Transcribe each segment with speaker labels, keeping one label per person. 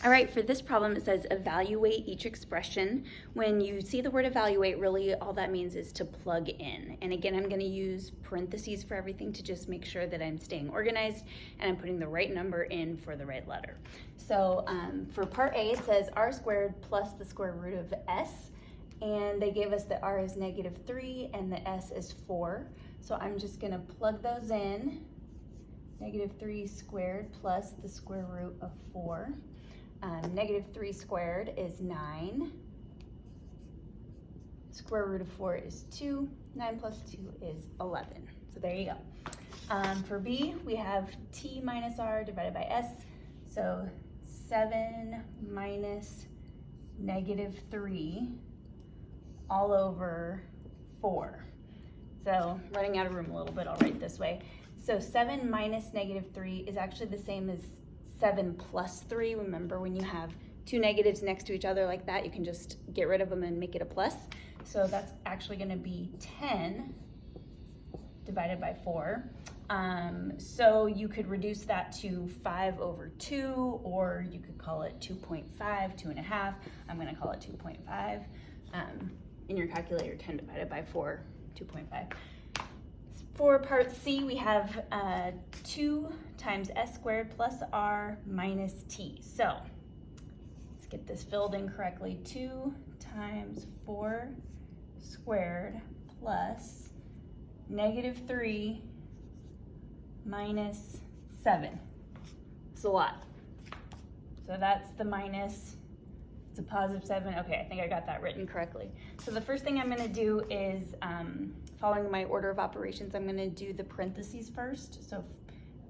Speaker 1: All right, for this problem, it says evaluate each expression. When you see the word evaluate, really all that means is to plug in. And again, I'm gonna use parentheses for everything to just make sure that I'm staying organized and I'm putting the right number in for the right letter. So for part A, it says r squared plus the square root of s. And they gave us that r is -3 and the s is 4. So I'm just gonna plug those in. -3 squared plus the square root of 4. -3 squared is 9. Square root of 4 is 2. 9 plus 2 is 11. So there you go. For B, we have t minus r divided by s. So 7 minus -3 all over 4. So running out of room a little bit, I'll write this way. So 7 minus -3 is actually the same as 7 plus 3. Remember, when you have two negatives next to each other like that, you can just get rid of them and make it a plus. So that's actually going to be 10 divided by 4. So you could reduce that to 5 over 2, or you could call it 2.5, 2.5. I'm going to call it 2.5. In your calculator, 10 divided by 4, 2.5. For part C, we have 2 times s squared plus r minus t. So let's get this filled in correctly. 2 times 4 squared plus -3 minus 7. It's a lot. So that's the minus. It's a positive 7. Okay, I think I got that written correctly. So the first thing I'm going to do is, following my order of operations, I'm going to do the parentheses first. So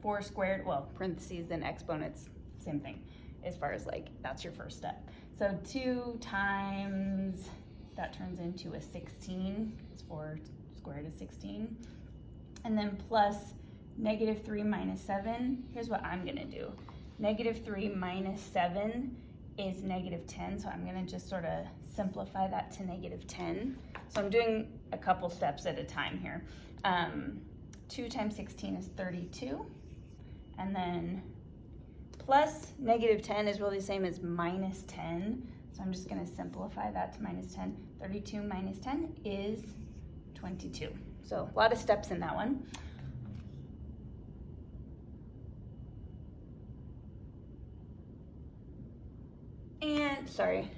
Speaker 1: 4 squared, well, parentheses, then exponents, same thing, as far as like, that's your first step. So 2 times, that turns into a 16, because 4 squared is 16. And then plus -3 minus 7. Here's what I'm going to do. -3 minus 7 is -10, so I'm going to just sort of simplify that to -10. So I'm doing a couple steps at a time here. 2 times 16 is 32, and then plus -10 is really the same as -10, so I'm just going to simplify that to -10. 32 minus 10 is 22. So a lot of steps in that one. And sorry,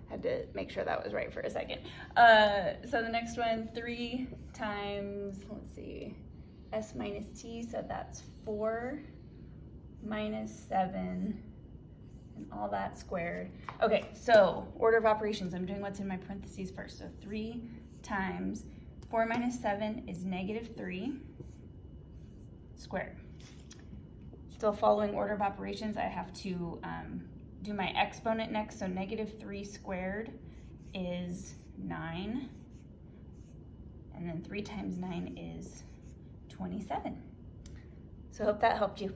Speaker 1: had to make sure that was right for a second. So the next one, 3 times, let's see, s minus t, so that's 4 minus 7, and all that squared. Okay, so order of operations, I'm doing what's in my parentheses first. So 3 times 4 minus 7 is -3 squared. Still following order of operations, I have to do my exponent next. So -3 squared is 9, and then 3 times 9 is 27. So I hope that helped you.